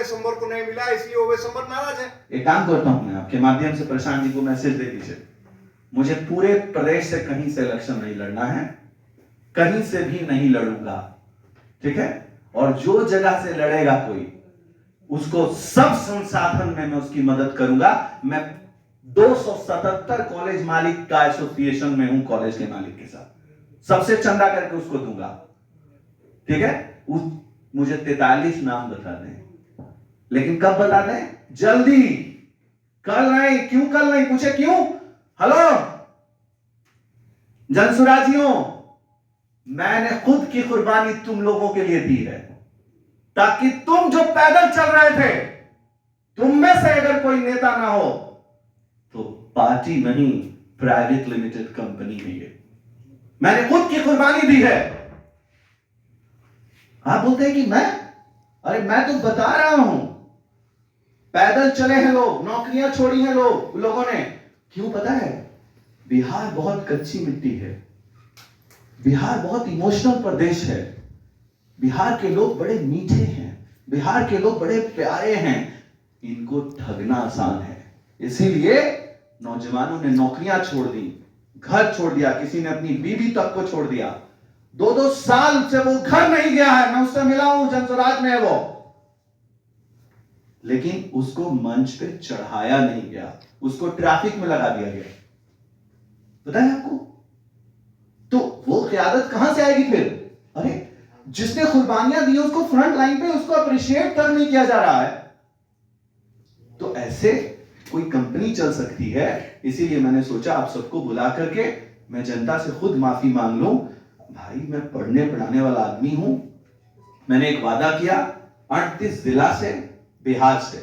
दिसंबर को नहीं मिला, इसलिए वो दिसंबर नाराज है। एक काम करता हूं, मैं आपके माध्यम से प्रशांत जी को मैसेज दे दीजिए, मुझे पूरे प्रदेश से कहीं से इलेक्शन नहीं लड़ना है, कहीं से भी नहीं लड़ूंगा, ठीक है? और जो जगह से लड़ेगा कोई, उसको सब संसाधन में मैं उसकी मदद करूंगा। मैं 277 कॉलेज मालिक का एसोसिएशन में हूं, कॉलेज के मालिक के साथ सबसे चंदा करके उसको दूंगा, ठीक है? मुझे 43 नाम बता दें, लेकिन कब बता दें? जल्दी, कल नहीं। क्यों कल नहीं? पूछे क्यों? हेलो जनसुराजियों, मैंने खुद की कुर्बानी तुम लोगों के लिए दी है, ताकि तुम जो पैदल चल रहे थे, तुम में से अगर कोई नेता ना हो तो पार्टी नहीं, प्राइवेट लिमिटेड कंपनी है ये। मैंने खुद की कुर्बानी दी है। आप बोलते हैं कि अरे मैं तो बता रहा हूं, पैदल चले हैं लोग, नौकरियां छोड़ी हैं लोगों ने। क्यों पता है? बिहार बहुत कच्ची मिट्टी है, बिहार बहुत इमोशनल प्रदेश है, बिहार के लोग बड़े मीठे हैं, बिहार के लोग बड़े प्यारे हैं, इनको ठगना आसान है। इसीलिए नौजवानों ने नौकरियां छोड़ दी, घर छोड़ दिया, किसी ने अपनी बीवी तक को छोड़ दिया। 2-2 साल से वो घर नहीं गया है, मैं उससे मिला हूं, जनसुराज में है वो, लेकिन उसको मंच पे चढ़ाया नहीं गया, उसको ट्रैफिक में लगा दिया गया। पता है आपको? तो वो क़यादत कहां से आएगी फिर? अरे जिसने कुर्बानियां दी उसको फ्रंट लाइन पे उसको अप्रिशिएट तक नहीं किया जा रहा है। तो ऐसे कोई कंपनी चल सकती है। इसीलिए मैंने सोचा आप सबको बुला करके मैं जनता से खुद माफी मांग लूं। भाई मैं पढ़ने पढ़ाने वाला आदमी हूं, मैंने एक वादा किया 38 जिला से, बिहार से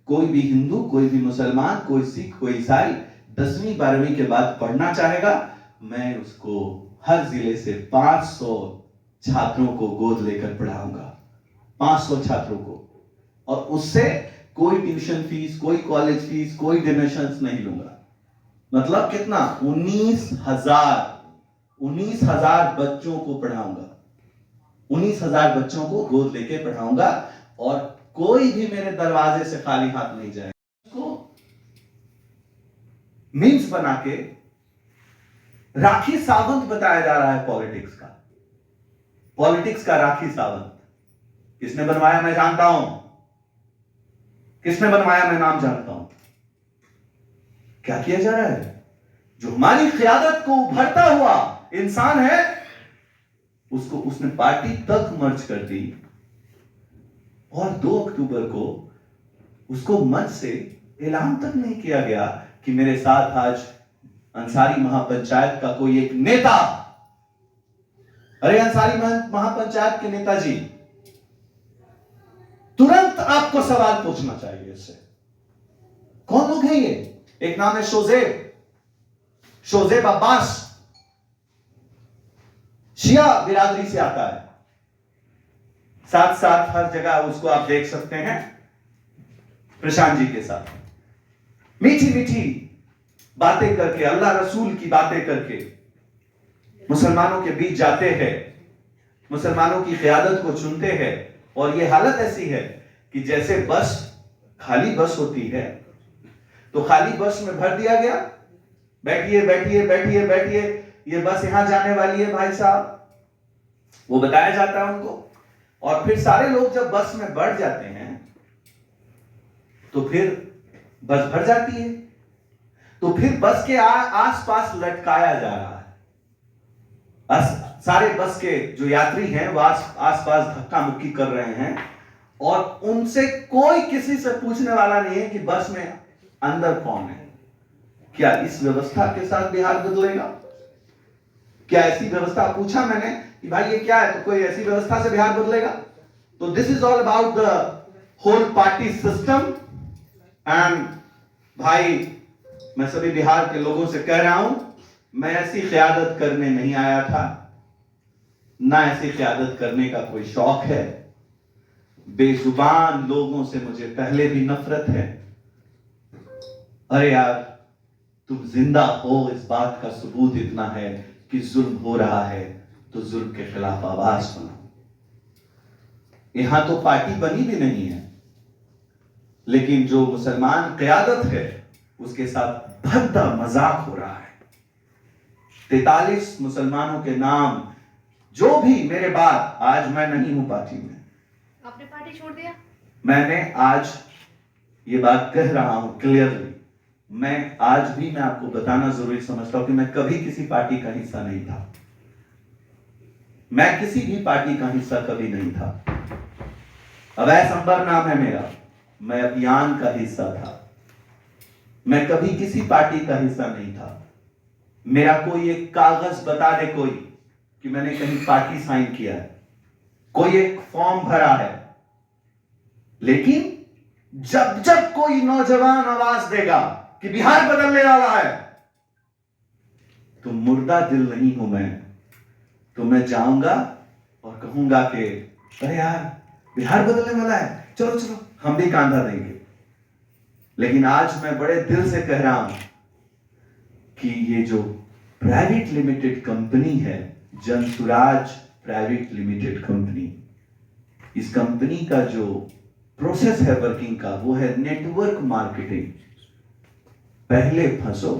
कोई भी हिंदू, कोई भी मुसलमान, कोई सिख, कोई ईसाई 10वीं 12वीं के बाद पढ़ना चाहेगा, मैं उसको हर जिले से 500 छात्रों को गोद लेकर पढ़ाऊंगा, 500 छात्रों को, और उससे कोई ट्यूशन फीस, कोई कॉलेज फीस, कोई डोनेशंस नहीं लूंगा। मतलब कितना? 19,000 बच्चों को पढ़ाऊंगा, 19,000 बच्चों को गोद लेके पढ़ाऊंगा, और कोई भी मेरे दरवाजे से खाली हाथ नहीं जाएगा। उसको मीम्स बना के राखी सावंत बताया जा रहा है पॉलिटिक्स का राखी सावंत। किसने बनवाया मैं जानता हूं, किसने बनवाया मैं नाम जानता हूं। क्या किया जा रहा है? जो हमारी क़यादत को उभरता हुआ इंसान है, उसको उसने पार्टी तक मर्ज कर दी, और 2 अक्टूबर को उसको मंच से ऐलान तक नहीं किया गया कि मेरे साथ आज अंसारी महापंचायत का कोई एक नेता। अरे अंसारी महापंचायत के नेताजी, तुरंत आपको सवाल पूछना चाहिए इससे। कौन लोग हैं ये? एक नाम है शोजेब अब्बास, शिया बिरादरी से आता है। साथ साथ हर जगह उसको आप देख सकते हैं प्रशांत जी के साथ, मीठी मीठी बातें करके, अल्लाह रसूल की बातें करके मुसलमानों के बीच जाते हैं, मुसलमानों की क़यादत को चुनते हैं। और ये हालत ऐसी है कि जैसे खाली बस होती है, तो खाली बस में भर दिया गया, बैठिए बैठिए बैठिए बैठिए, ये बस यहां जाने वाली है भाई साहब, वो बताया जाता है उनको। और फिर सारे लोग जब बस में बढ़ जाते हैं तो फिर बस भर जाती है, तो फिर बस के आसपास लटकाया जा रहा है। सारे बस के जो यात्री हैं वो आसपास धक्का मुक्की कर रहे हैं, और उनसे कोई किसी से पूछने वाला नहीं है कि बस में अंदर कौन है। क्या इस व्यवस्था के साथ बिहार बदलेगा? क्या ऐसी व्यवस्था पूछा मैंने कि भाई ये क्या है, तो कोई ऐसी व्यवस्था से बिहार बदलेगा? तो this is all about the whole party system. And भाई मैं सभी बिहार के लोगों से कह रहा हूं, मैं ऐसी क़यादत करने नहीं आया था, ना ऐसी क़यादत करने का कोई शौक है। बेजुबान लोगों से मुझे पहले भी नफरत है। अरे यार, तुम जिंदा हो इस बात का सबूत इतना है कि जुल्म हो रहा है, तो जुल्म के खिलाफ आवाज बनाओ। यहां तो पार्टी बनी भी नहीं है, लेकिन जो मुसलमान क़यादत है उसके साथ भद्दा मजाक हो रहा है। 43 मुसलमानों के नाम जो भी मेरे बाद, आज मैं नहीं हूं पार्टी में, आपने पार्टी छोड़ दिया? मैंने आज ये बात कह रहा हूं क्लियरली, मैं आज भी मैं आपको बताना जरूरी समझता हूं कि मैं कभी किसी पार्टी का हिस्सा नहीं था। मैं किसी भी पार्टी का हिस्सा कभी नहीं था। अवैस अंबर नाम है मेरा, मैं अभियान का हिस्सा था। मैं कभी किसी पार्टी का हिस्सा नहीं था। मेरा कोई एक कागज बता दे कोई कि मैंने कहीं पार्टी साइन किया है, कोई एक फॉर्म भरा है। लेकिन जब जब कोई नौजवान आवाज देगा कि बिहार बदलने वाला है, तो मुर्दा दिल नहीं हूं मैं, तो मैं जाऊंगा और कहूंगा कि अरे यार बिहार बदलने वाला है, चलो चलो हम भी कांधा देंगे। लेकिन आज मैं बड़े दिल से कह रहा हूं कि ये जो प्राइवेट लिमिटेड कंपनी है, जनसुराज प्राइवेट लिमिटेड कंपनी, इस कंपनी का जो प्रोसेस है वर्किंग का, वो है नेटवर्क मार्केटिंग। पहले फंसो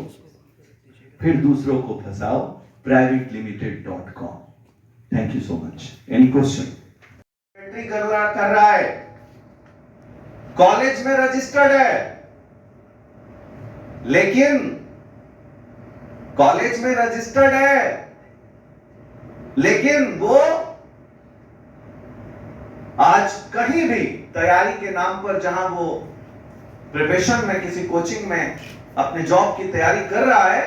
फिर दूसरों को फंसाओ, privatelimited.com। Thank you so much. Any question? कर रहा है, कॉलेज में रजिस्टर्ड है, लेकिन कॉलेज में रजिस्टर्ड है लेकिन वो आज कहीं भी तैयारी के नाम पर, जहां वो प्रिपरेशन में किसी कोचिंग में अपने जॉब की तैयारी कर रहा है,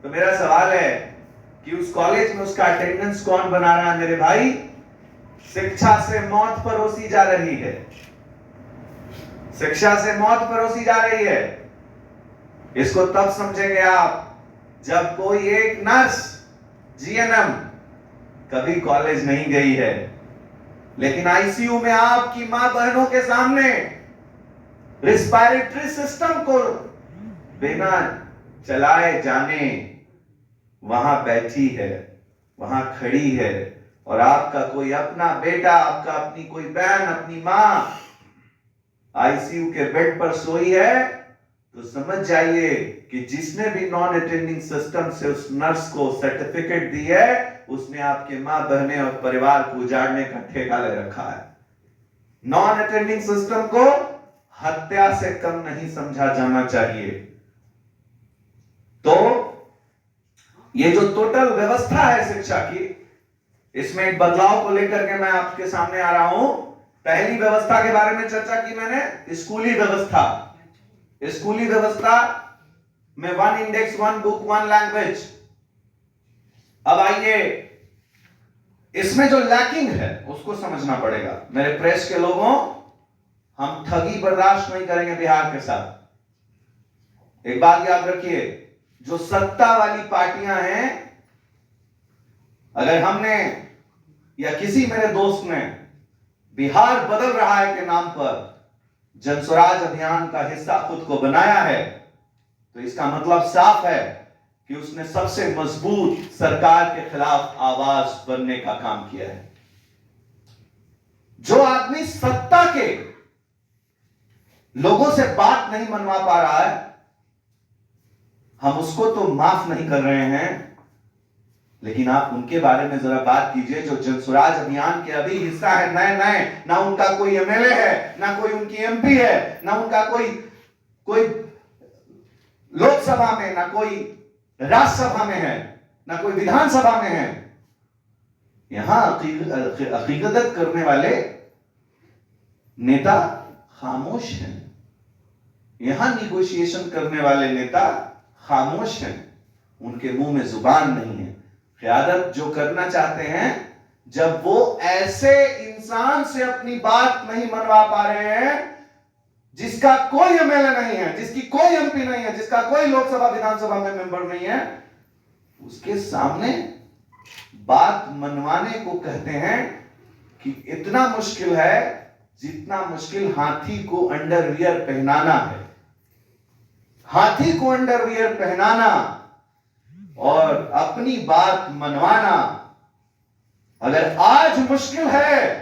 तो मेरा सवाल है कि उस कॉलेज में उसका अटेंडेंस कौन बना रहा है? मेरे भाई, शिक्षा से मौत परोसी जा रही है, शिक्षा से मौत परोसी जा रही है। इसको तब समझेंगे आप जब कोई एक नर्स, जीएनएम कभी कॉलेज नहीं गई है, लेकिन आईसीयू में आपकी मां बहनों के सामने रिस्पायरेटरी सिस्टम को बिना चलाए जाने वहां बैठी है, वहां खड़ी है, और आपका कोई अपना बेटा, आपका अपनी कोई बहन, अपनी मां आईसीयू के बेड पर सोई है, तो समझ जाइए कि जिसने भी नॉन अटेंडिंग सिस्टम से उस नर्स को सर्टिफिकेट दी है, उसने आपके मां बहने और परिवार को उजाड़ने का ठेका ले रखा है। नॉन अटेंडिंग सिस्टम को हत्या से कम नहीं समझा जाना चाहिए। तो ये जो टोटल व्यवस्था है शिक्षा की, इसमें एक बदलाव को लेकर के मैं आपके सामने आ रहा हूं। पहली व्यवस्था के बारे में चर्चा की मैंने, स्कूली व्यवस्था। स्कूली व्यवस्था में 1 इंडेक्स 1 बुक 1 लैंग्वेज। अब आइए, इसमें जो लैकिंग है उसको समझना पड़ेगा। मेरे प्रेस के लोगों, हम ठगी बर्दाश्त नहीं करेंगे बिहार के साथ। एक बात याद रखिए, जो सत्ता वाली पार्टियां हैं, अगर हमने या किसी मेरे दोस्त ने बिहार बदल रहा है के नाम पर जनस्वराज अभियान का हिस्सा खुद को बनाया है, तो इसका मतलब साफ है कि उसने सबसे मजबूत सरकार के खिलाफ आवाज बनने का काम किया है। जो आदमी सत्ता के लोगों से बात नहीं मनवा पा रहा है, हम उसको तो माफ नहीं कर रहे हैं, लेकिन आप उनके बारे में जरा बात कीजिए जो जनस्वराज अभियान के अभी हिस्सा है, नए नए। ना उनका कोई एमएलए है, ना कोई उनकी एमपी है, ना उनका कोई लोकसभा में, ना कोई राज्यसभा में है, ना कोई विधानसभा में है। यहां हकीकत करने वाले नेता खामोश हैं। यहां निगोशिएशन करने वाले नेता खामोश हैं, उनके मुंह में जुबान नहीं है। क़यादत जो करना चाहते हैं, जब वो ऐसे इंसान से अपनी बात नहीं मनवा पा रहे हैं जिसका कोई एमएलए नहीं है, जिसकी कोई एमपी नहीं है, जिसका कोई लोकसभा विधानसभा में मेंबर नहीं है, उसके सामने बात मनवाने को कहते हैं कि इतना मुश्किल है जितना मुश्किल हाथी को अंडरवियर पहनाना है। हाथी को अंडरवियर पहनाना और अपनी बात मनवाना अगर आज मुश्किल है,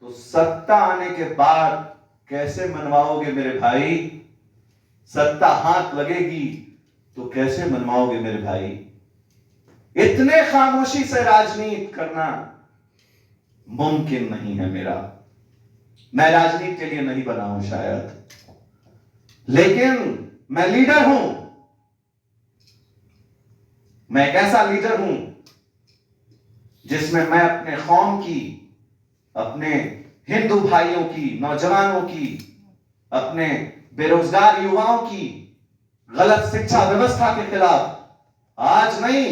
तो सत्ता आने के बाद कैसे मनवाओगे मेरे भाई? सत्ता हाथ लगेगी तो कैसे मनवाओगे मेरे भाई? इतने खामोशी से राजनीति करना मुमकिन नहीं है मेरा। मैं राजनीति के लिए नहीं बना हूं शायद, लेकिन मैं लीडर हूं। मैं एक ऐसा लीडर हूं जिसमें मैं अपने कौम की, अपने हिंदू भाइयों की, नौजवानों की, अपने बेरोजगार युवाओं की गलत शिक्षा व्यवस्था के खिलाफ आज नहीं,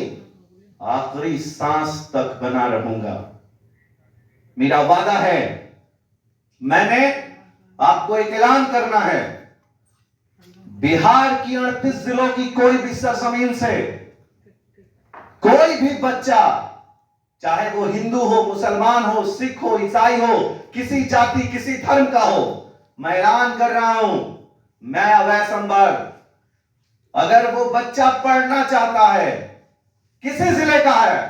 आखिरी सांस तक बना रहूंगा। मेरा वादा है। मैंने आपको एक ऐलान करना है, बिहार की 38 जिलों की कोई भी सरजमीन से कोई भी बच्चा, चाहे वो हिंदू हो, मुसलमान हो, सिख हो, ईसाई हो, किसी जाति किसी धर्म का हो, मैं ऐलान कर रहा हूं, मैं अवैध संवर्ग, अगर वो बच्चा पढ़ना चाहता है, किसी जिले का है,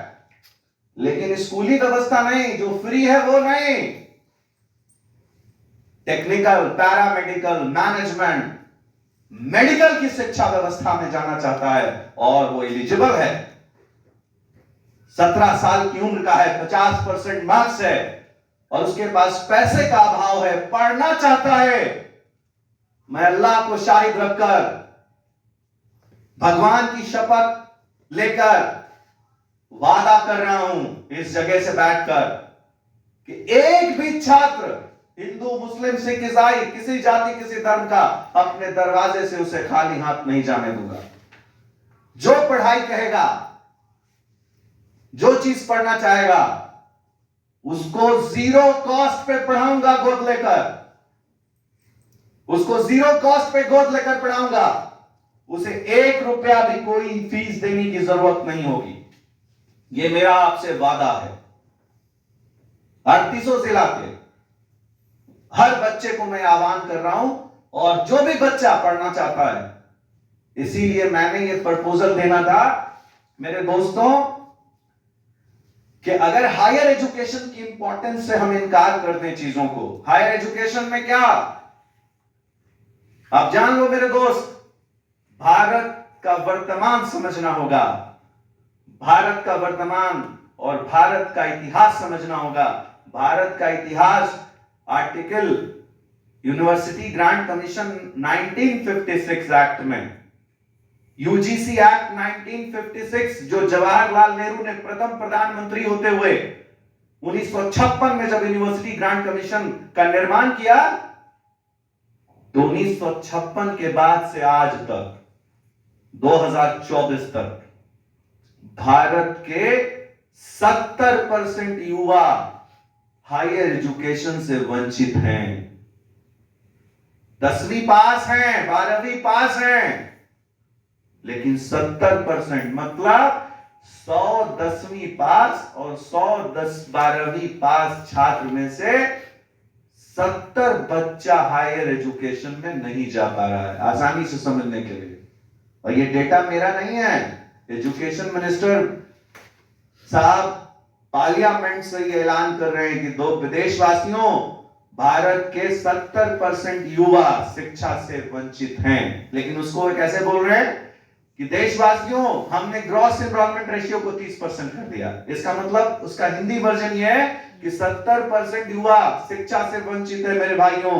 लेकिन स्कूली व्यवस्था नहीं, जो फ्री है वो नहीं, टेक्निकल, पैरामेडिकल, मैनेजमेंट, मेडिकल की शिक्षा व्यवस्था में जाना चाहता है और वो एलिजिबल है, 17 साल की उम्र का है, 50% मार्क्स है और उसके पास पैसे का अभाव है, पढ़ना चाहता है, मैं अल्लाह को शाहिद रखकर, भगवान की शपथ लेकर वादा कर रहा हूं इस जगह से बैठकर कि एक भी छात्र, हिंदू, मुस्लिम, सिख, ईसाई, किसी जाति किसी धर्म का, अपने दरवाजे से उसे खाली हाथ नहीं जाने दूंगा। जो पढ़ाई कहेगा, जो चीज पढ़ना चाहेगा, उसको जीरो कॉस्ट पे पढ़ाऊंगा गोद लेकर, उसको जीरो कॉस्ट पे गोद लेकर पढ़ाऊंगा, उसे 1 रुपया भी कोई फीस देने की जरूरत नहीं होगी। ये मेरा आपसे वादा है। 38 जिला के हर बच्चे को मैं आह्वान कर रहा हूं और जो भी बच्चा पढ़ना चाहता है, इसीलिए मैंने ये प्रपोजल देना था मेरे दोस्तों कि अगर हायर एजुकेशन की इंपॉर्टेंस से हम इनकार कर दें चीजों को, हायर एजुकेशन में क्या, आप जान लो मेरे दोस्त, भारत का वर्तमान समझना होगा, भारत का वर्तमान और भारत का इतिहास समझना होगा। भारत का इतिहास article university grant commission 1956 act में, यूजीसी एक्ट 1956, जो जवाहरलाल नेहरू ने प्रथम प्रधानमंत्री होते हुए 1956 में जब यूनिवर्सिटी ग्रांट कमीशन का निर्माण किया, तो 1956 के बाद से आज तक 2024 तक भारत के 70% युवा हायर एजुकेशन से वंचित हैं। 10वीं पास हैं, 12वीं पास हैं, लेकिन 70% मतलब 100 10वीं पास और 100 12वीं पास छात्र में से 70 बच्चा हायर एजुकेशन में नहीं जा पा रहा है, आसानी से समझने के लिए। और ये डेटा मेरा नहीं है, एजुकेशन मिनिस्टर साहब पार्लियामेंट से ये ऐलान कर रहे हैं कि दो देशवासियों, भारत के 70% युवा शिक्षा से वंचित हैं, लेकिन उसको कैसे बोल रहे हैं कि देशवासियों, हमने ग्रॉस एनरोलमेंट रेशियो को 30% कर दिया। इसका मतलब उसका हिंदी वर्जन ये है कि 70% युवा शिक्षा से वंचित है मेरे भाइयों।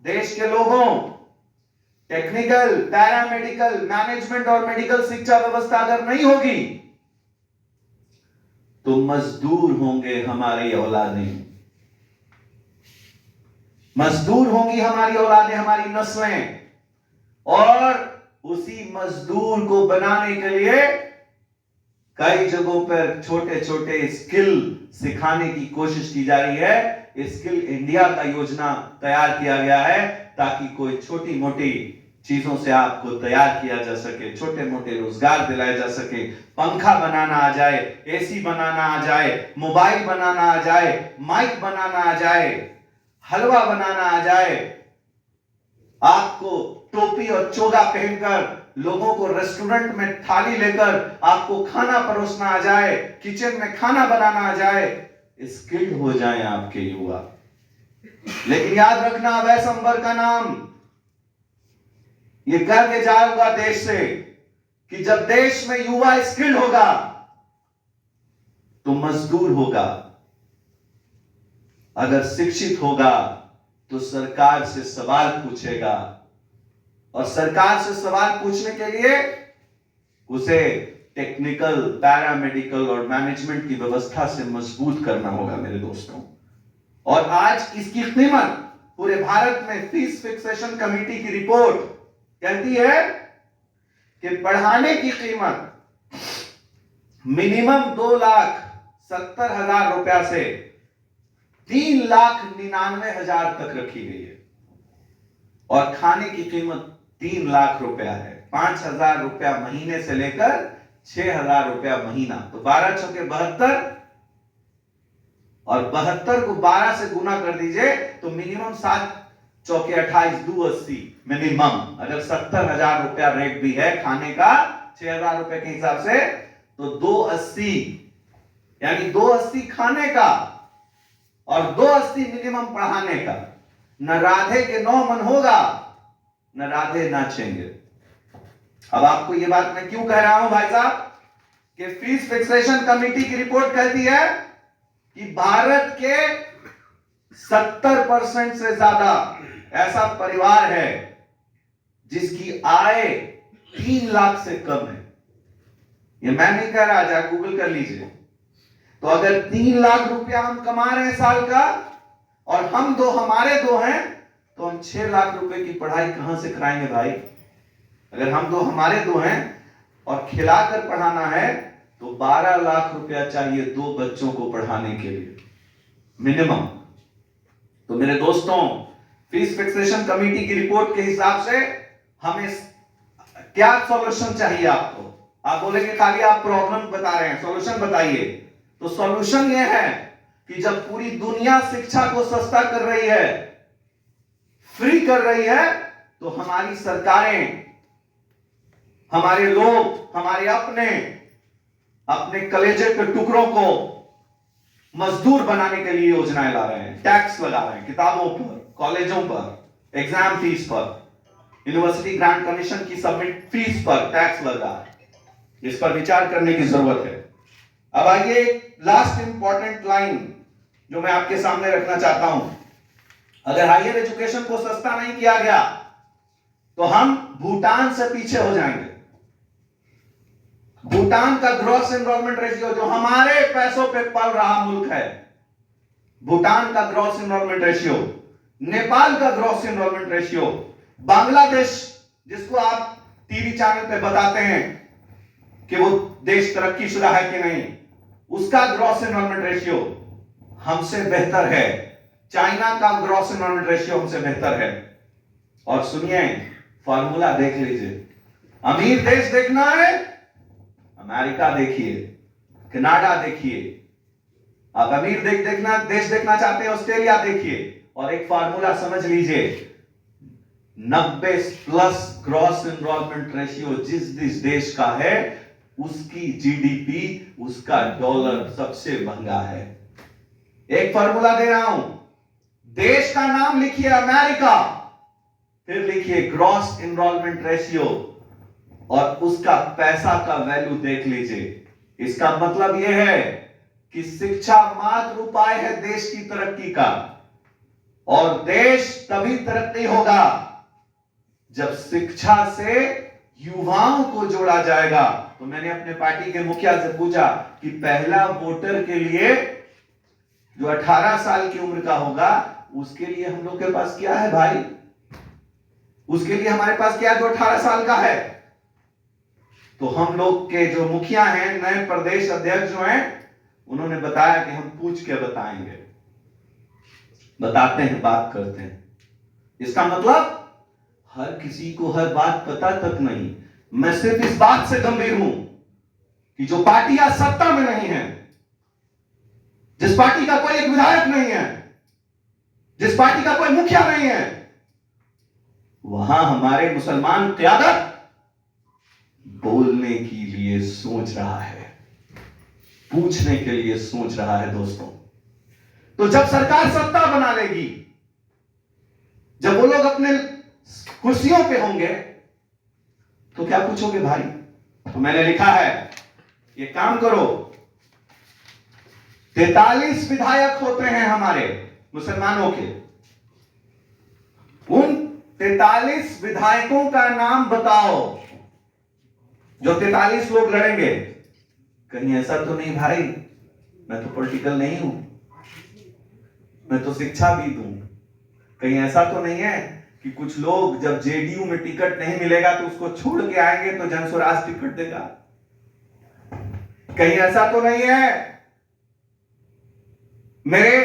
देश के लोगों, टेक्निकल, पैरामेडिकल, मैनेजमेंट और मेडिकल शिक्षा व्यवस्था अगर नहीं होगी तो मजदूर होंगे हमारी औलादें, मजदूर होंगी हमारी औलादें, हमारी नस्लें, और उसी मजदूर को बनाने के लिए कई जगहों पर छोटे छोटे स्किल सिखाने की कोशिश की जा रही है। स्किल इंडिया का योजना तैयार किया गया है ताकि कोई छोटी मोटी चीजों से आपको तैयार किया जा सके, छोटे मोटे रोजगार दिलाए जा सके, पंखा बनाना आ जाए, एसी बनाना आ जाए, मोबाइल बनाना आ जाए, माइक बनाना आ जाए, हलवा बनाना आ जाए, आपको टोपी और चोगा पहनकर लोगों को रेस्टोरेंट में थाली लेकर आपको खाना परोसना आ जाए, किचन में खाना बनाना आ जाए। स्किल्ड हो जाए आपके युवा, लेकिन याद रखना, अभय संबर का नाम ये कह के जाऊंगा देश से कि जब देश में युवा स्किल्ड होगा तो मजदूर होगा, अगर शिक्षित होगा तो सरकार से सवाल पूछेगा, और सरकार से सवाल पूछने के लिए उसे टेक्निकल, पैरामेडिकल और मैनेजमेंट की व्यवस्था से मजबूत करना होगा मेरे दोस्तों। और आज इसकी कीमत पूरे भारत में फीस फिक्सेशन कमेटी की रिपोर्ट कहती है कि पढ़ाने की कीमत मिनिमम 2,70,000 रुपया से 3,99,000 तक रखी गई है, और खाने की कीमत 3 लाख रुपया है। 5,000 रुपया महीने से लेकर 6,000 रुपया महीना, तो 12 चौके 72, और 72 को 12 से गुना कर दीजिए तो मिनिमम 7 चौके 28, 280 मिनिमम। अगर 70,000 रुपया रेट भी है खाने का 6,000 रुपए के हिसाब से, तो 280, यानी 280 खाने का और 280 मिनिमम पढ़ाने का। न राधे के 9 मन होगा, न राधे नाचेंगे। अब आपको यह बात मैं क्यों कह रहा हूं भाई साहब, कि फीस फिक्सेशन कमेटी की रिपोर्ट कहती है कि भारत के 70% से ज्यादा ऐसा परिवार है जिसकी आय 3 लाख से कम है। ये मैं नहीं कह रहा, जा गूगल कर लीजिए। तो अगर 3 लाख रुपया हम कमा रहे हैं साल का, और हमारे दो हैं, तो हम 6 लाख रुपए की पढ़ाई कहां से कराएंगे भाई? अगर हम हमारे दो हैं और खिलाकर पढ़ाना है तो 12 लाख रुपया चाहिए 2 बच्चों को पढ़ाने के लिए मिनिमम। तो मेरे दोस्तों, फीस फिक्सेशन कमेटी की रिपोर्ट के हिसाब से हमें क्या सॉल्यूशन चाहिए आपको? आप बोलेंगे खाली आप प्रॉब्लम बता रहे हैं, सॉल्यूशन बताइए। तो सॉल्यूशन यह है कि जब पूरी दुनिया शिक्षा को सस्ता कर रही है, फ्री कर रही है, तो हमारी सरकारें, हमारे लोग, हमारे अपने कलेजे के टुकड़ों को मजदूर बनाने के लिए योजनाएं ला रहे हैं, टैक्स लगा रहे हैं किताबों पर, कॉलेजों पर, एग्जाम फीस पर, यूनिवर्सिटी ग्रांट कमीशन की सबमिट फीस पर टैक्स लगा है। इस पर विचार करने की जरूरत है। अब आइए लास्ट इंपॉर्टेंट लाइन जो मैं आपके सामने रखना चाहता हूं, अगर हायर एजुकेशन को सस्ता नहीं किया गया तो हम भूटान से पीछे हो जाएंगे। भूटान का ग्रॉस एनरोलमेंट रेशियो, जो हमारे पैसों पे पल रहा मुल्क है, भूटान का ग्रॉस एनरोलमेंट रेशियो, नेपाल का ग्रॉस एनरोलमेंट रेशियो, बांग्लादेश जिसको आप टीवी चैनल पे बताते हैं कि वो देश तरक्की शुदा है कि नहीं, उसका ग्रॉस एनरोलमेंट रेशियो हमसे बेहतर है। चाइना का ग्रॉस एनरोलमेंट रेशियो हमसे बेहतर है। और सुनिए, फॉर्मूला देख लीजिए। अमीर देश देखना है, अमेरिका देखिए, कनाडा देखिए। आप अमीर देश देखना चाहते हैं, ऑस्ट्रेलिया देखिए। और एक फार्मूला समझ लीजिए, 90+ ग्रॉस एनरोलमेंट रेशियो जिस देश का है, उसकी जीडीपी, उसका डॉलर सबसे महंगा है। एक फार्मूला दे रहा हूं, देश का नाम लिखिए अमेरिका, फिर लिखिए ग्रॉस एनरोलमेंट रेशियो, और उसका पैसा का वैल्यू देख लीजिए। इसका मतलब यह है कि शिक्षा मात्र उपाय है देश की तरक्की का, और देश तभी तरक्की होगा जब शिक्षा से युवाओं को जोड़ा जाएगा। तो मैंने अपने पार्टी के मुखिया से पूछा कि पहला वोटर के लिए जो 18 साल की उम्र का होगा, उसके लिए हम लोग के पास क्या है भाई? उसके लिए हमारे पास क्या है जो 18 साल का है? तो हम लोग के जो मुखिया हैं, नए प्रदेश अध्यक्ष जो हैं, उन्होंने बताया कि हम पूछ के बताएंगे, बताते हैं, बात करते हैं। इसका मतलब हर किसी को हर बात पता तक नहीं। मैं सिर्फ इस बात से गंभीर हूं कि जो पार्टियां सत्ता में नहीं है, जिस पार्टी का कोई एक विधायक नहीं है, जिस पार्टी का कोई मुखिया नहीं है, वहां हमारे मुसलमान क़यादत बोलने के लिए सोच रहा है, पूछने के लिए सोच रहा है दोस्तों। तो जब सरकार सत्ता बना लेगी, जब वो लोग अपने कुर्सियों पे होंगे तो क्या पूछोगे भाई? तो मैंने लिखा है, ये काम करो, 43 विधायक होते हैं हमारे मुसलमानों के, उन 43 विधायकों का नाम बताओ जो 43 लोग लड़ेंगे। कहीं ऐसा तो नहीं भाई, मैं तो पॉलिटिकल नहीं हूं, मैं तो शिक्षाविद हूं, कहीं ऐसा तो नहीं है कि कुछ लोग जब जेडीयू में टिकट नहीं मिलेगा तो उसको छोड़ के आएंगे तो जनस्वराज टिकट देगा? कहीं ऐसा तो नहीं है मेरे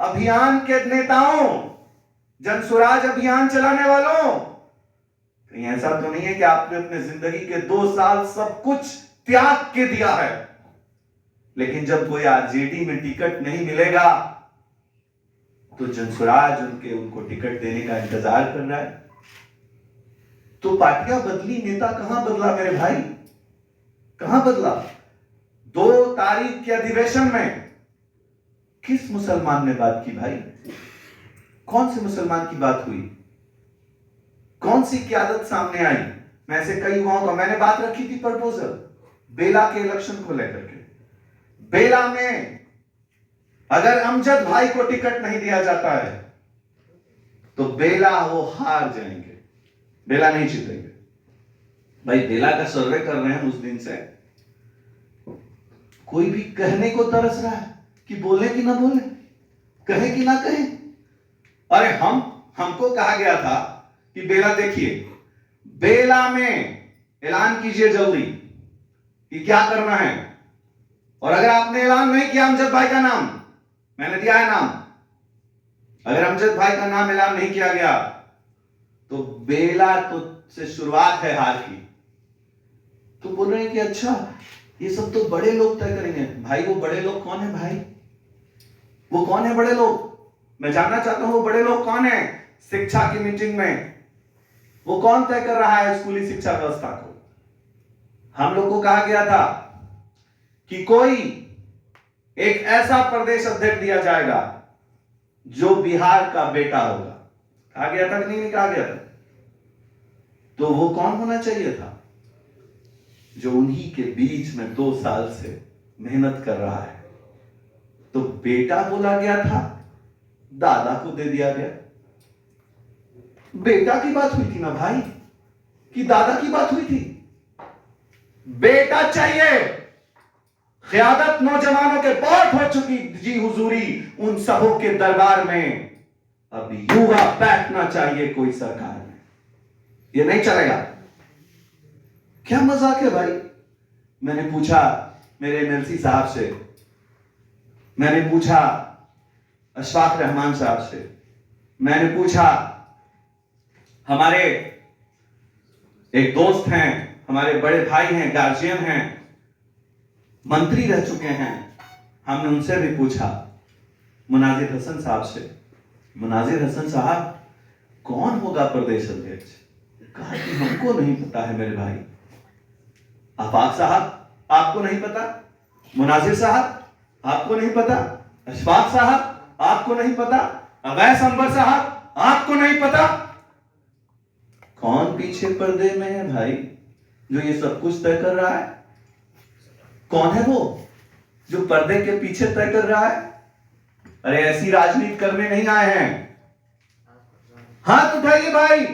अभियान के नेताओं, जनस्वराज अभियान चलाने वालों, कहीं ऐसा तो नहीं है कि आपने अपने जिंदगी के 2 साल सब कुछ त्याग के दिया है, लेकिन जब कोई आरजेडी में टिकट नहीं मिलेगा तो जनस्वराज उनको टिकट देने का इंतजार कर रहा है? तो पार्टियां बदली, नेता कहां बदला मेरे भाई, कहां बदला? 2 तारीख के अधिवेशन में किस मुसलमान ने बात की भाई? कौन से मुसलमान की बात हुई? कौन सी क्यादत सामने आई? मैं ऐसे कई युवाओं का, मैंने बात रखी थी प्रपोजल बेला के इलेक्शन को लेकर के। बेला में अगर अमजद भाई को टिकट नहीं दिया जाता है तो बेला वो हार जाएंगे, बेला नहीं जीतेंगे। भाई बेला का सर्वे कर रहे हैं उस दिन से, कोई भी कहने को तरस रहा है कि बोले कि ना बोले, कहे कि ना कहे। अरे हमको कहा गया था कि बेला देखिए, बेला में ऐलान कीजिए जल्दी कि क्या करना है, और अगर आपने ऐलान नहीं किया अमजद भाई का नाम, मैंने दिया है नाम, अगर अमजद भाई का नाम ऐलान नहीं किया गया तो बेला तो से शुरुआत है हार की। तो बोल रहे हैं कि अच्छा ये सब तो बड़े लोग तय करेंगे। भाई वो बड़े लोग कौन है भाई? वो कौन है बड़े लोग? मैं जानना चाहता हूं वो बड़े लोग कौन है? शिक्षा की मीटिंग में वो कौन तय कर रहा है स्कूली शिक्षा व्यवस्था को? हम लोग को कहा गया था कि कोई एक ऐसा प्रदेश अध्यक्ष दिया जाएगा जो बिहार का बेटा होगा। कहा गया था कि नहीं कहा गया था? तो वो कौन होना चाहिए था? जो उन्हीं के बीच में 2 साल से मेहनत कर रहा है। तो बेटा बोला गया था, दादा को दे दिया गया। बेटा की बात हुई थी ना भाई, कि दादा की बात हुई थी? बेटा चाहिए। क़यादत नौजवानों के बहुत हो चुकी जी हुजूरी उन सबों के दरबार में, अब युवा बैठना चाहिए कोई सरकार में। ये नहीं चलेगा। क्या मजाक है भाई? मैंने पूछा मेरे एमएलसी साहब से, मैंने पूछा अशफाक रहमान साहब से, मैंने पूछा हमारे एक दोस्त हैं, हमारे बड़े भाई हैं, गार्जियन हैं, मंत्री रह चुके हैं, हमने उनसे भी पूछा, मुनाजिर हसन साहब से, मुनाजिर हसन साहब कौन होगा प्रदेश अध्यक्ष? कहा कि हमको नहीं पता है मेरे भाई। आफाक साहब आपको नहीं पता? मुनाजिर साहब आपको नहीं पता? अशफाक साहब आपको नहीं पता? अवैस अंबर साहब आपको नहीं पता? कौन पीछे पर्दे में है भाई जो ये सब कुछ तय कर रहा है? कौन है वो जो पर्दे के पीछे तय कर रहा है? अरे ऐसी राजनीति करने नहीं आए हैं। हाथ उठाइए भाई,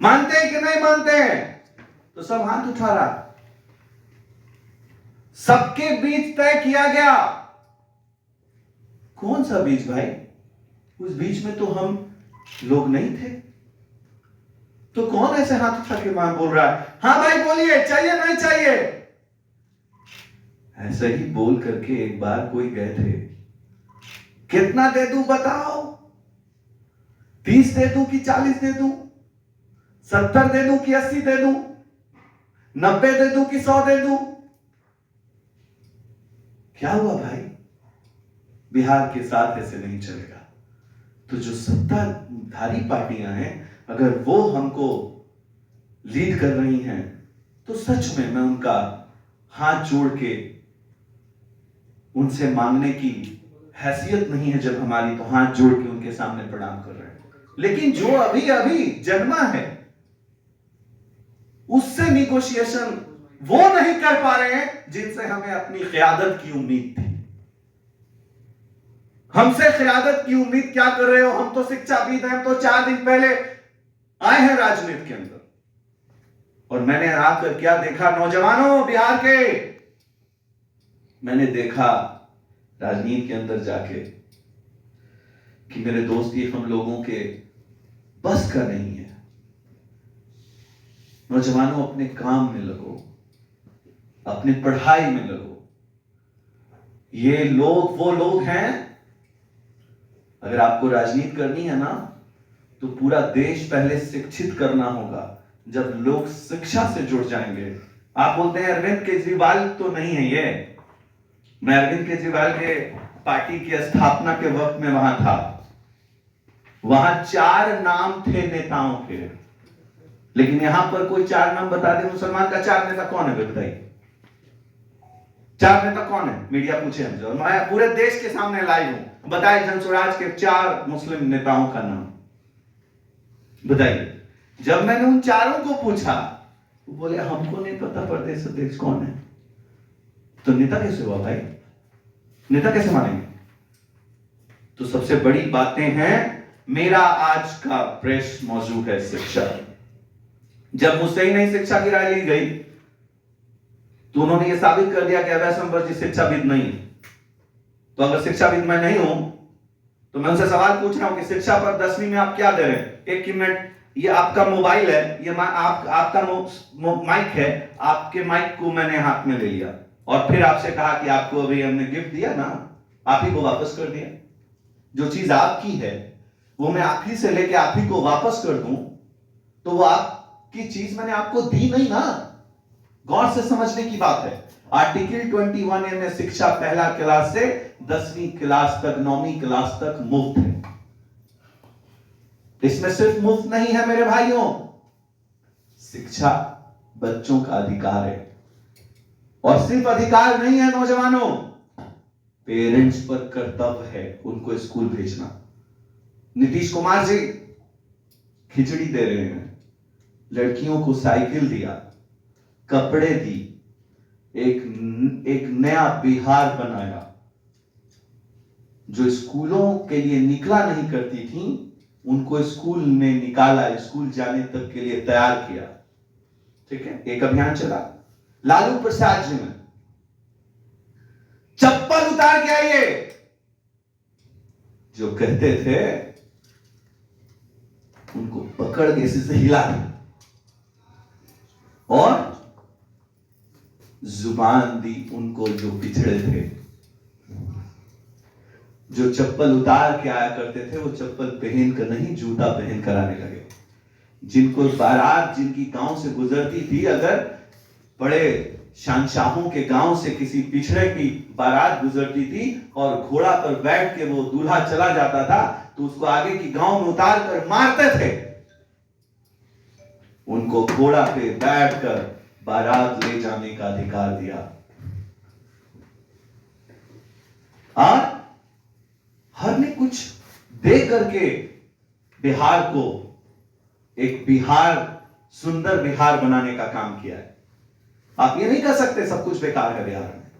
मानते हैं कि नहीं मानते हैं? तो सब हाथ उठा रहा। सबके बीच तय किया गया। कौन सा बीच भाई? उस बीच में तो हम लोग नहीं थे। तो कौन ऐसे हाथ उठा के मान बोल रहा है हाँ भाई बोलिए, चाहिए नहीं चाहिए? ऐसे ही बोल करके एक बार कोई गए थे, कितना दे दूं बताओ? 30 दे दूं कि 40 दे दूं? 70 दे दूं कि 80 दे दूं? 90 दे दूं कि 100 दे दूं? क्या हुआ भाई? बिहार के साथ ऐसे नहीं चलेगा। तो जो सत्ताधारी पार्टियां हैं, अगर वो हमको लीड कर रही हैं तो सच में मैं उनका हाथ जोड़ के उनसे मांगने की हैसियत नहीं है जब हमारी, तो हाथ जोड़ के उनके सामने प्रणाम कर रहे हैं। लेकिन जो अभी अभी जन्मा है उससे निगोशिएशन वो नहीं कर पा रहे हैं जिनसे हमें अपनी क़यादत की उम्मीद थी। हमसे क़यादत की उम्मीद क्या कर रहे हो? हम तो शिक्षाविद हैं, हम तो 4 दिन पहले आए हैं राजनीति के अंदर, और मैंने आकर क्या देखा नौजवानों बिहार के, मैंने देखा राजनीति के अंदर जाके कि मेरे दोस्त ये हम लोगों के बस का नहीं है। नौजवानों अपने काम में लगो, अपनी पढ़ाई में लगो। ये लोग वो लोग हैं, अगर आपको राजनीति करनी है ना तो पूरा देश पहले शिक्षित करना होगा। जब लोग शिक्षा से जुड़ जाएंगे, आप बोलते हैं अरविंद केजरीवाल तो नहीं है ये, मैं अरविंद केजरीवाल के पार्टी की स्थापना के वक्त में वहां था, वहां 4 नाम थे नेताओं के, लेकिन यहां पर कोई 4 नाम बता दे मुसलमान का 4 नेता कौन है? बताइए 4 नेता कौन है? मीडिया पूछे हमसे, और मैं पूरे देश के सामने लाइव हूं, बताइए जनसुराज के 4 मुस्लिम नेताओं का नाम बताइए। जब मैंने उन 4 को पूछा वो बोले हमको नहीं पता प्रदेश अध्यक्ष कौन है। तो नेता कैसे हुआ भाई? नेता कैसे मानेंगे? तो सबसे बड़ी बातें हैं। मेरा आज का प्रेस मौजू है शिक्षा। जब मुझसे ही नहीं शिक्षा की राय ली गई तो उन्होंने ये साबित कर दिया कि अवैध संपर्क जी शिक्षाविद नहीं है। तो अगर शिक्षाविद मैं नहीं हूं तो मैं उनसे सवाल पूछ रहा हूं कि शिक्षा पर 10वीं में आप क्या दे रहे हैं? 1 मिनट, ये आपका मोबाइल है, ये आपका माइक है, आपके माइक को मैंने हाथ में ले लिया और फिर आपसे कहा कि आपको अभी हमने गिफ्ट दिया ना, आप ही को वापस कर दिया। जो चीज आपकी है वो मैं आप ही से लेके आप ही को वापस कर दूं तो वो आपकी चीज मैंने आपको दी नहीं ना। गौर से समझने की बात है। आर्टिकल 21A में शिक्षा पहला क्लास से 10वीं क्लास तक, 9वीं क्लास तक मुफ्त है। इसमें सिर्फ मुफ्त नहीं है मेरे भाइयों, शिक्षा बच्चों का अधिकार है। और सिर्फ अधिकार नहीं है नौजवानों, पेरेंट्स पर कर्तव्य है उनको स्कूल भेजना। नीतीश कुमार जी खिचड़ी दे रहे हैं, लड़कियों को साइकिल दिया, कपड़े दी, एक नया बिहार बनाया। जो स्कूलों के लिए निकला नहीं करती थी उनको स्कूल ने निकाला, स्कूल जाने तक के लिए तैयार किया। ठीक है, एक अभियान चला। लालू प्रसाद जी ने चप्पल उतार के आइए जो कहते थे उनको पकड़ के इसे हिला दिया और जुबान दी उनको जो पिछड़े थे। जो चप्पल उतार के आया करते थे वो चप्पल पहन कर नहीं, जूता पहन कर आने लगे। जिनको बारात जिनकी गांव से गुजरती थी, अगर बड़े शानशाहों के गांव से किसी पिछड़े की बारात गुजरती थी और घोड़ा पर बैठ के वो दूल्हा चला जाता था तो उसको आगे की गांव में उतार कर मारते थे। उनको घोड़ा पे बैठकर बारात ले जाने का अधिकार दिया। और हर ने कुछ दे करके बिहार को एक बिहार, सुंदर बिहार बनाने का काम किया है। आप ये नहीं कह सकते सब कुछ बेकार है बिहार में।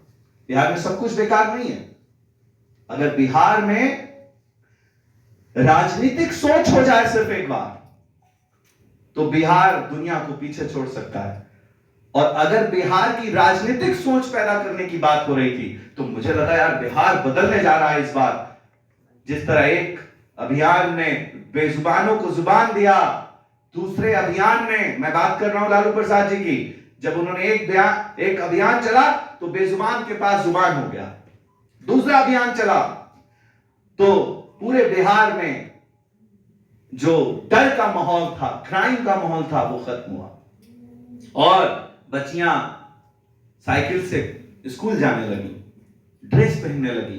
बिहार में सब कुछ बेकार नहीं है। अगर बिहार में राजनीतिक सोच हो जाए सिर्फ एक बार तो बिहार दुनिया को पीछे छोड़ सकता है। और अगर बिहार की राजनीतिक सोच पैदा करने की बात हो रही थी तो मुझे लगा यार बिहार बदलने जा रहा है इस बार। जिस तरह एक अभियान ने बेजुबानों को जुबान दिया, दूसरे अभियान में, मैं बात कर रहा हूं लालू प्रसाद जी की, जब उन्होंने एक अभियान चला तो बेजुबान के पास जुबान हो गया। दूसरा अभियान चला तो पूरे बिहार में जो डर का माहौल था, क्राइम का माहौल था, वो खत्म हुआ और बच्चियां साइकिल से स्कूल जाने लगी, ड्रेस पहनने लगी,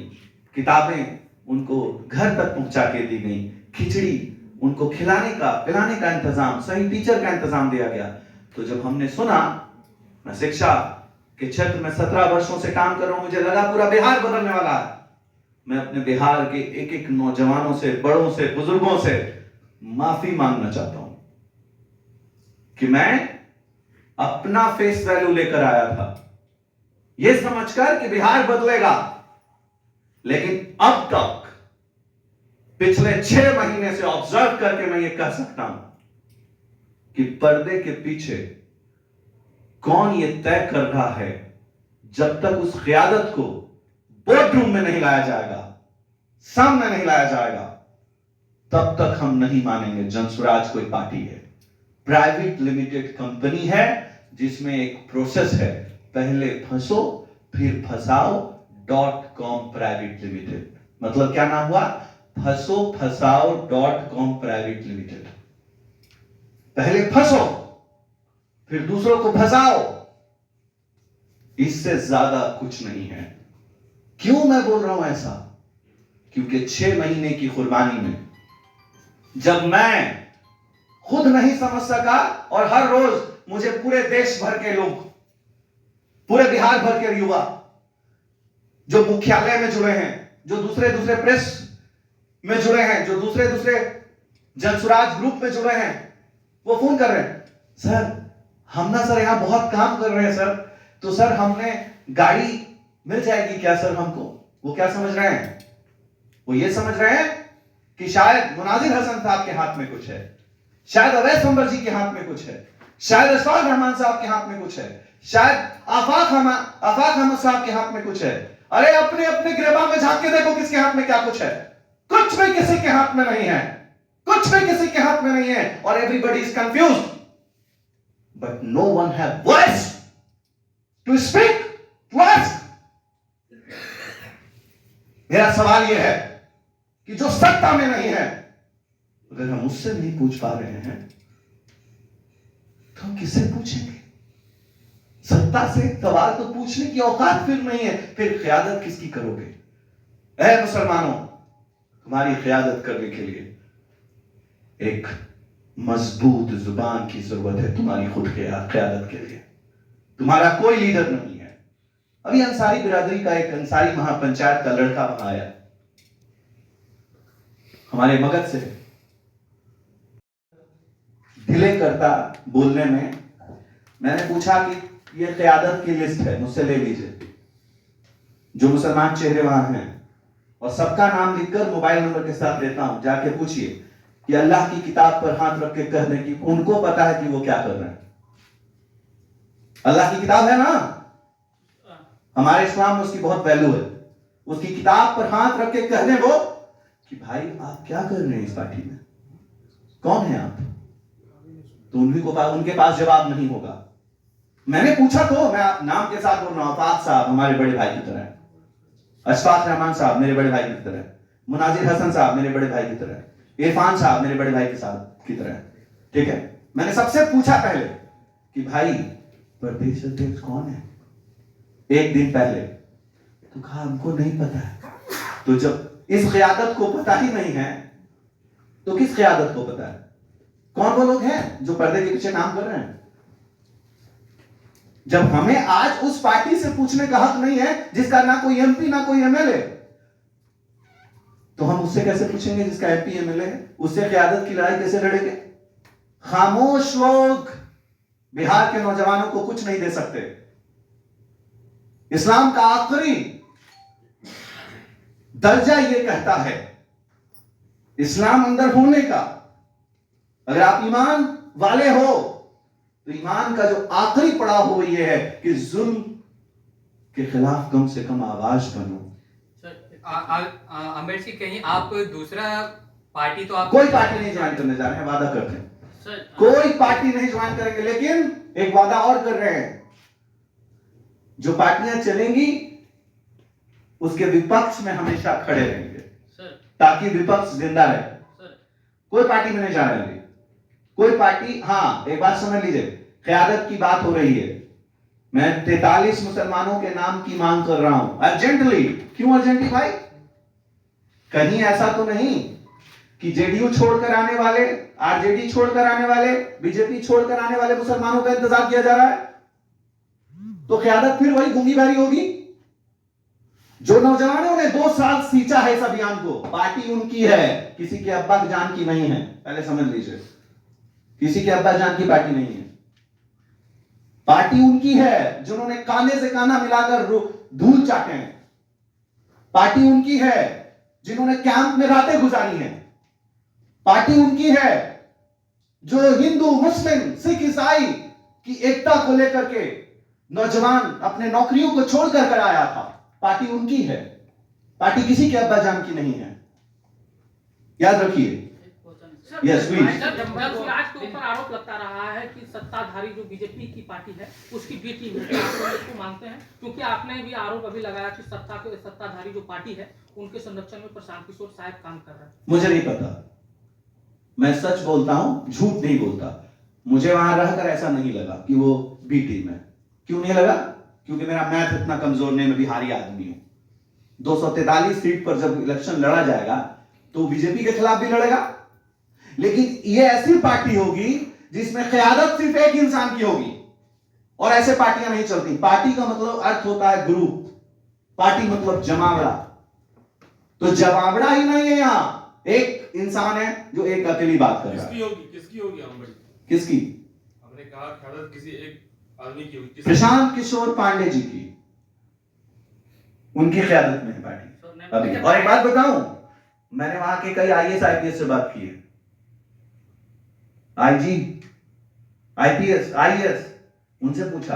किताबें उनको घर तक पहुंचा के दी गई, खिचड़ी उनको खिलाने का पिलाने का इंतजाम, सही टीचर का इंतजाम दिया गया। तो जब हमने सुना, मैं शिक्षा के क्षेत्र में 17 वर्षों से काम कर रहा हूं, मुझे लगा पूरा बिहार बदलने वाला है। मैं अपने बिहार के एक एक नौजवानों से, बड़ों से, बुजुर्गों से माफी मांगना चाहता हूं कि मैं अपना फेस वैल्यू लेकर आया था यह समझकर कि बिहार बदलेगा, लेकिन अब तक पिछले 6 महीने से ऑब्जर्व करके मैं ये कह सकता हूं कि पर्दे के पीछे कौन ये तय कर रहा है, जब तक उस क़यादत को बोर्ड रूम में नहीं लाया जाएगा, सामने नहीं लाया जाएगा, तब तक हम नहीं मानेंगे जनसुराज कोई पार्टी है। प्राइवेट लिमिटेड कंपनी है जिसमें एक प्रोसेस है, पहले फंसो फिर फंसाओ .com प्राइवेट लिमिटेड। मतलब क्या नाम हुआ? फंसो फंसाओ .com प्राइवेट लिमिटेड। पहले फंसो फिर दूसरों को फंसाओ, इससे ज्यादा कुछ नहीं है। क्यों मैं बोल रहा हूं ऐसा? क्योंकि 6 महीने की कुर्बानी में जब मैं खुद नहीं समझ सका और हर रोज मुझे पूरे देश भर के लोग, पूरे बिहार भर के युवा जो मुख्यालय में जुड़े हैं, जो दूसरे दूसरे प्रेस में जुड़े हैं, जो दूसरे दूसरे जनसुराज ग्रुप में जुड़े हैं, वो फोन कर रहे हैं, सर हम ना सर यहां बहुत काम कर रहे हैं सर, तो सर हमने गाड़ी मिल जाएगी क्या सर हमको? वो क्या समझ रहे हैं? वो ये समझ रहे हैं कि शायद मुनाजिर हसन साहब के हाथ में कुछ है, शायद अवैध अंबर जी के हाथ में कुछ है, शायद अशफाक रहमान साहब के हाथ में कुछ है, शायद आफाक अहमद साहब के हाथ में कुछ है। अरे अपने अपने गिरबा में झांक के देखो किसके हाथ में क्या कुछ है। कुछ भी किसी के हाथ में नहीं है, कुछ भी किसी के हाथ में नहीं है, और everybody is confused, but no one have voice to speak, to ask. मेरा सवाल यह है कि जो सत्ता में नहीं है, अगर हम उससे नहीं पूछ पा रहे हैं तो हम किससे पूछेंगे? सत्ता से सवाल तो पूछने की औकात फिर नहीं है, फिर क़यादत किसकी करोगे? ऐ मुसलमानों, तुम्हारी क़यादत करने के लिए एक मजबूत जुबान की जरूरत है, तुम्हारी खुद के क़यादत के लिए। तुम्हारा कोई लीडर नहीं है। अभी अंसारी बिरादरी का एक अंसारी महापंचायत का लड़का वहां आया, हमारे मगध से, ढिले करता बोलने में। मैंने पूछा कि ये क़यादत की लिस्ट है, मुझसे ले लीजिए, जो मुसलमान चेहरे वहां हैं, और सबका नाम लिखकर मोबाइल नंबर के साथ देता हूं, जाके पूछिए कि अल्लाह की किताब पर हाथ रख के कह दें कि उनको पता है कि वो क्या कर रहे हैं। अल्लाह की किताब है ना, हमारे इस्लाम में उसकी बहुत वैल्यू है। उसकी किताब पर हाथ रख के कह दें वो कि भाई आप क्या कर रहे हैं इस पार्टी में, कौन है आप? तो उनके पास जवाब नहीं होगा। मैंने पूछा तो, मैं नाम के साथ बोल रहा हूं, आफाक साहब हमारे बड़े भाई की तरह, अशफाक रहमान साहब मेरे बड़े भाई की तरह, मुनाजिर हसन साहब मेरे बड़े भाई की तरह, इरफान साहब मेरे बड़े भाई के साथ की तरह, ठीक है। मैंने सबसे पूछा पहले कि भाई प्रदेश अध्यक्ष कौन है, एक दिन पहले, तो कहा हमको नहीं पता है। तो जब इस क़यादत को पता ही नहीं है तो किस क़यादत को पता है? कौन वो लोग हैं जो पर्दे के पीछे नाम कर रहे हैं? जब हमें आज उस पार्टी से पूछने का हक नहीं है जिसका ना कोई एमपी ना कोई एमएलए, तो हम उससे कैसे पूछेंगे जिसका एमपी एमएलए है? उससे क़यादत की लड़ाई कैसे लड़ेंगे? खामोश लोग बिहार के नौजवानों को कुछ नहीं दे सकते। इस्लाम का आखिरी दर्जा यह कहता है, इस्लाम अंदर होने का, अगर आप ईमान वाले हो तो ईमान का जो आखिरी पड़ाव हो यह है कि जुल्म के खिलाफ कम से कम आवाज बनो। अम्बेडकर कहीं आप दूसरा पार्टी, तो आप कोई पार्टी नहीं ज्वाइन करने जा रहे हैं, वादा करते हैं कोई पार्टी नहीं ज्वाइन करेंगे, लेकिन एक वादा और कर रहे हैं, जो पार्टियां चलेंगी उसके विपक्ष में हमेशा खड़े रहेंगे ताकि विपक्ष जिंदा रहे। कोई पार्टी में नहीं जा रहे हैं, कोई पार्टी, हाँ एक बात समझ लीजिए, क़यादत की बात हो रही है, मैं 43 मुसलमानों के नाम की मांग कर रहा हूं अर्जेंटली। क्यों अर्जेंटली भाई? कहीं ऐसा तो नहीं कि जेडीयू छोड़कर आने वाले, आरजेडी छोड़कर आने वाले, बीजेपी छोड़कर आने वाले मुसलमानों का इंतजार किया जा रहा है? तो क़यादत फिर वही गूंगी बहरी होगी। जो नौजवानों ने 2 साल सींचा है इस अभियान को, पार्टी उनकी है, किसी के अब्बा जान की नहीं है, पहले समझ लीजिए। किसी के अब्बा जान की पार्टी नहीं है। पार्टी उनकी है जिन्होंने काने से काना मिलाकर धूल चाटे हैं। पार्टी उनकी है जिन्होंने कैंप में रातें गुजारी हैं। पार्टी उनकी है जो हिंदू, मुस्लिम, सिख, ईसाई की एकता को लेकर के नौजवान अपने नौकरियों को छोड़कर कर आया था। पार्टी उनकी है। पार्टी किसी के अब्बा जान की नहीं है, याद रखिए। Yes, please. जब आज के ऊपर आरोप लगता रहा है कि सत्ताधारी जो बीजेपी की पार्टी है उसकी बी टीम है, आप लोग इसको मानते हैं? क्योंकि आपने भी आरोप अभी लगाया कि सत्ताधारी जो पार्टी है उनके संरक्षण में प्रशांत किशोर शायद काम कर रहे हैं। मुझे नहीं पता, मैं सच बोलता हूं, झूठ नहीं बोलता। मुझे वहां रहकर ऐसा नहीं लगा कि वो बी टीम है। क्यों नहीं लगा? क्योंकि मेरा मैथ इतना कमजोर नहीं, मैं बिहारी आदमी हूं। 243 सीट पर जब इलेक्शन लड़ा जाएगा तो बीजेपी के खिलाफ भी लड़ेगा, लेकिन ये ऐसी पार्टी होगी जिसमें क़यादत सिर्फ एक इंसान की होगी, और ऐसे पार्टियां नहीं चलती। पार्टी का मतलब अर्थ होता है ग्रुप, पार्टी मतलब जमावड़ा। तो जमावड़ा ही नहीं है, यहां एक इंसान है जो एक अकेली बात कर रहा है। किसकी होगी अंबड़ी? किसकी? हमने कहा क़यादत किसी एक आदमी की होगी। प्रशांत किशोर पांडे जी की, उनकी क़यादत में है पार्टी अभी। और एक बात बताऊं, मैंने वहां के कई आईएएस आईपीएस से बात की है, आईजी, आईपीएस, आईएएस, उनसे पूछा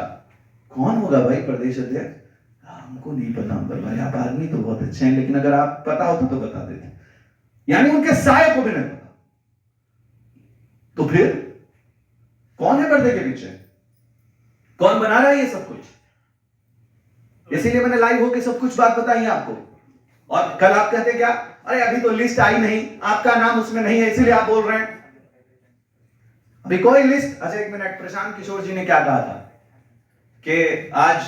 कौन होगा भाई प्रदेश अध्यक्ष? हमको नहीं पता अंबर भाई, आप आदमी तो बहुत अच्छे हैं, लेकिन अगर आप पता होता तो बता देते। यानी उनके साये को भी नहीं पता। तो फिर कौन है पर्दे के पीछे? कौन बना रहा है ये सब कुछ? इसीलिए मैंने लाइव होकर सब कुछ बात बताई है आपको। और कल आप कहते क्या, अरे अभी तो लिस्ट आई नहीं, आपका नाम उसमें नहीं है इसलिए आप बोल रहे हैं। अभी कोई लिस्ट, अच्छा एक मिनट, प्रशांत किशोर जी ने क्या कहा था कि आज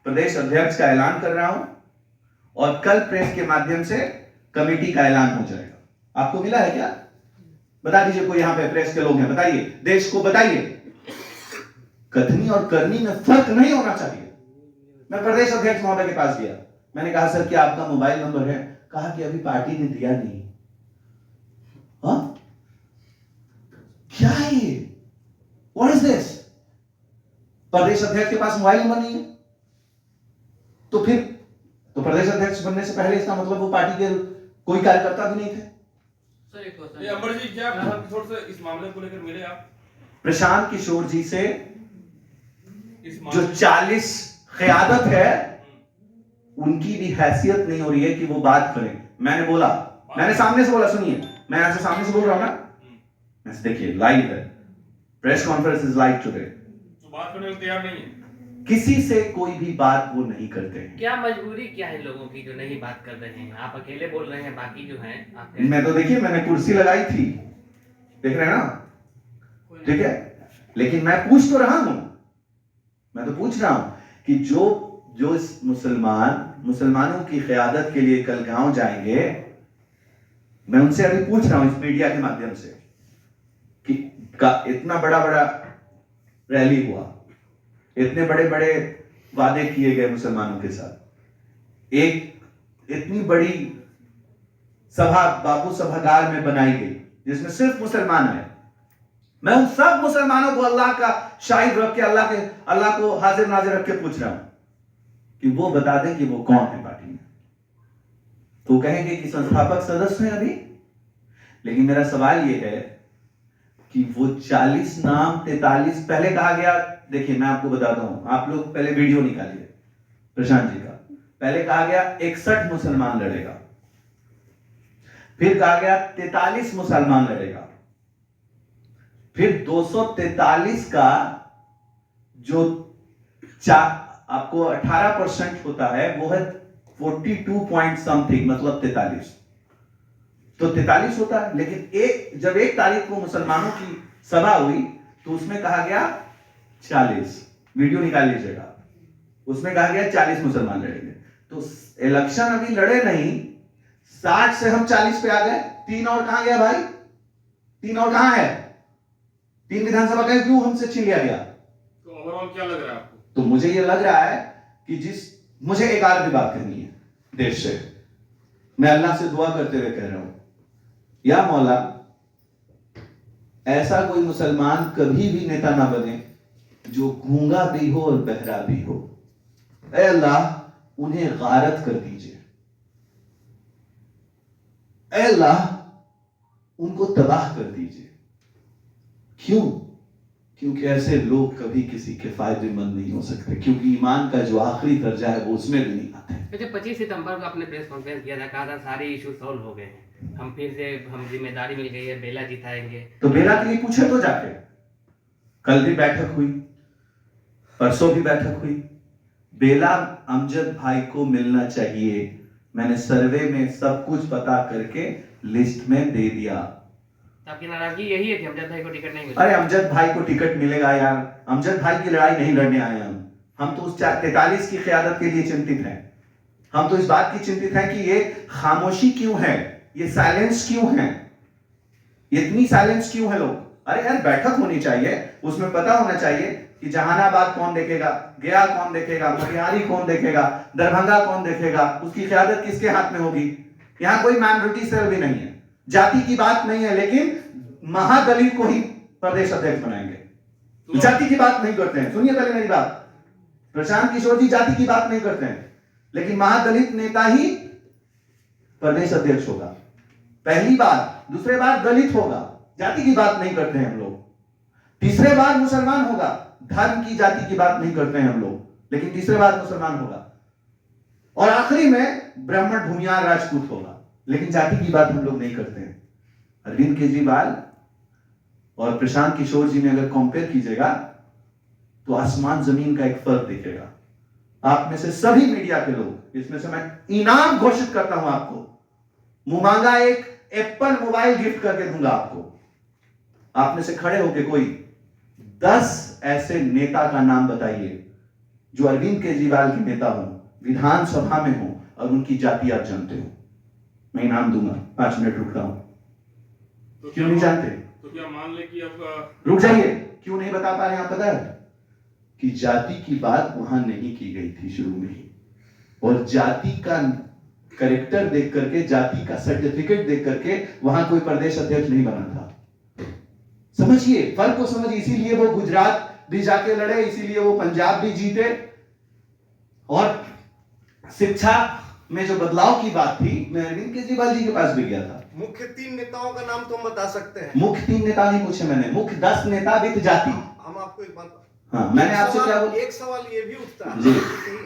प्रदेश अध्यक्ष का ऐलान कर रहा हूं और कल प्रेस के माध्यम से कमेटी का ऐलान हो जाएगा। आपको मिला है क्या? बता दीजिए, कोई यहां पे प्रेस के लोग हैं, बताइए, देश को बताइए। कथनी और करनी में फर्क नहीं होना चाहिए। मैं प्रदेश अध्यक्ष महोदय के पास गया, मैंने कहा सर क्या आपका मोबाइल नंबर है? कहा कि अभी पार्टी ने दिया नहीं। हाँ, क्या है ये? What is this? प्रदेश अध्यक्ष के पास मोबाइल नंबर नहीं है, तो फिर तो प्रदेश अध्यक्ष बनने से पहले इसका मतलब वो पार्टी के कोई कार्यकर्ता भी नहीं थे। सर एक क्वेश्चन, ये अंबर जी क्या प्रशांत किशोर से इस मामले को लेकर मिले आप? प्रशांत किशोर जी से इस जो मामले 40 क़यादत है उनकी भी हैसियत नहीं हो रही है कि वो बात करें। मैंने बोला, मैंने सामने से बोला, सुनिए, मैं यहां से सामने से बोल रहा हूं ना, ऐसे देखिए, लाइव है, press conference is live today. तो बात करने को तैयार नहीं है। किसी से कोई भी बात वो नहीं करते हैं। क्या मजबूरी क्या है लोगों की जो नहीं बात कर रहे हैं? आप अकेले बोल रहे हैं, बाकी जो हैं आप मैं तो देखिए, मैंने कुर्सी लगाई थी, देख रहे हैं ना, ठीक है, लेकिन मैं पूछ तो रहा हूं, मैं तो पूछ रहा हूं कि जो इस मुसलमानों की क़यादत के लिए कल गांव जाएंगे, मैं उनसे अभी पूछ रहा हूं इस मीडिया के माध्यम से कि इतना बड़ा रैली हुआ, इतने बड़े बड़े वादे किए गए मुसलमानों के साथ, एक इतनी बड़ी सभा बापू सभागार में बनाई गई जिसमें सिर्फ मुसलमान है। मैं उन सब मुसलमानों को अल्लाह का शाहिद रख के, अल्लाह को हाजिर नाजिर रख के पूछ रहा हूं कि वो बता दें कि वो कौन है पार्टी में। तो कहेंगे कि संस्थापक सदस्य हैं अभी, लेकिन मेरा सवाल ये है कि वो 40 नाम 43 पहले कहा गया। देखिए मैं आपको बताता हूं, आप लोग पहले वीडियो निकालिए प्रशांत जी का। पहले कहा गया 61 मुसलमान लड़ेगा, फिर कहा गया 43 मुसलमान लड़ेगा, फिर 243 का जो आपको 18% होता है वो है 42 पॉइंट समथिंग, मतलब 43, तो 43 होता है। लेकिन जब 1 तारीख को मुसलमानों की सभा हुई तो उसमें कहा गया 40, वीडियो निकाल लीजिएगा, उसमें कहा गया 40 मुसलमान लड़ेंगे। तो इलेक्शन अभी लड़े नहीं, 60 से हम 40 पे आ गए। 3 और कहां गया भाई? 3 और कहां है? 3 विधानसभा का क्यों हमसे छीन लिया गया? तो ओवरऑल क्या लग रहा है आपको? तो मुझे ये लग रहा है कि मुझे एक और भी बात करनी है। देश से। मैं अल्लाह से दुआ करते हुए कह रहा हूं, या मौला, ऐसा कोई मुसलमान कभी भी नेता ना बने जो गूंगा भी हो और बहरा भी हो। ऐ अल्लाह, उन्हें गारत कर दीजिए। ऐ अल्लाह, उनको तबाह कर दीजिए। क्यों? क्योंकि ऐसे लोग कभी किसी के फायदेमंद नहीं हो सकते, क्योंकि ईमान का जो आखिरी दर्जा है वो उसमें भी नहीं आते। तो जब 25 सितंबर को आपने प्रेस कॉन्फ्रेंस किया था, कहा था सारे इशू सॉल्व हो गए हैं, हम फिर से हम जिम्मेदारी मिल गई है, बेला जिताएंगे। तो बेला के लिए पूछे तो जाके। कल भी बैठक हुई, परसों भी बैठक हुई। बेला अमजद भाई को मिलना चाहिए। मैंने सर्वे में सब कुछ पता करके लिस्ट में दे दिया। आपकी नाराजगी यही है कि अमजद भाई को टिकट नहीं मिला? अरे अमजद भाई को टिकट मिलेगा यार, अमजद भाई की लड़ाई नहीं लड़ने आए हम तो उस 43 की क़यादत के लिए चिंतित हैं। हम तो इस बात की चिंतित हैं कि ये खामोशी क्यों है, ये साइलेंस क्यों है, इतनी साइलेंस क्यों है लोग। अरे यार, बैठक होनी चाहिए, उसमें पता होना चाहिए कि जहानाबाद कौन देखेगा, गया कौन देखेगा, मोतिहारी कौन देखेगा, दरभंगा कौन देखेगा, उसकी क़यादत किसके हाथ में होगी। यहां कोई माइनॉरिटी सेल भी नहीं है, जाति की बात नहीं है, लेकिन महादलित को ही प्रदेश अध्यक्ष बनाएंगे। जाति की बात नहीं करते हैं। सुनिए पहले मेरी बात, प्रशांत किशोर जी जाति की बात नहीं करते हैं, लेकिन महादलित नेता ही प्रदेश अध्यक्ष होगा, पहली बार। दूसरे बार दलित होगा, जाति की बात नहीं करते हैं हम लोग। तीसरे बार मुसलमान होगा, धर्म की जाति की बात नहीं करते हैं हम लोग, लेकिन तीसरे बार मुसलमान होगा। और आखिरी में ब्राह्मण भूमियार राजपूत होगा, लेकिन जाति की बात हम लोग नहीं करते हैं। अरविंद केजरीवाल और प्रशांत किशोर जी में अगर कंपेयर कीजिएगा तो आसमान जमीन का एक फर्क दिखेगा। आप में से सभी मीडिया के लोग, इसमें से मैं इनाम घोषित करता हूं आपको, मुमांगा एक एप्पल मोबाइल गिफ्ट करके दूंगा आपको। आप में से खड़े होके कोई 10 ऐसे नेता का नाम बताइए जो अरविंद केजरीवाल के नेता हो, विधानसभा में हो और उनकी जाति आप जानते हो। मैं इनाम दूंगा। 5 मिनट रुकता हूं। तो क्यों नहीं जानते? तो क्या मान ले कि अब रुक जाइए। क्यों नहीं बता पा रहे हैं आप? पता है कि जाति की बात वहां नहीं की गई थी शुरू में ही, और जाति का कैरेक्टर देख करके, जाति का सर्टिफिकेट देख करके वहां कोई प्रदेश अध्यक्ष नहीं बना था। समझिए, फर्क को समझिए। इसीलिए वो गुजरात भी जाके लड़े, इसीलिए वो पंजाब भी जीते। और शिक्षा में जो बदलाव की बात थी, मैं अरविंद केजरीवाल जी के पास भी गया था। मुख्य 3 नेताओं का नाम तो हम बता सकते हैं। मुख्य 3 नेता नहीं पूछे मैंने, मुख्य 10 नेता विद जाति। हम आपको एक बात, हाँ, मैंने आपसे क्या बोला? एक सवाल ये भी उठता है जी। कि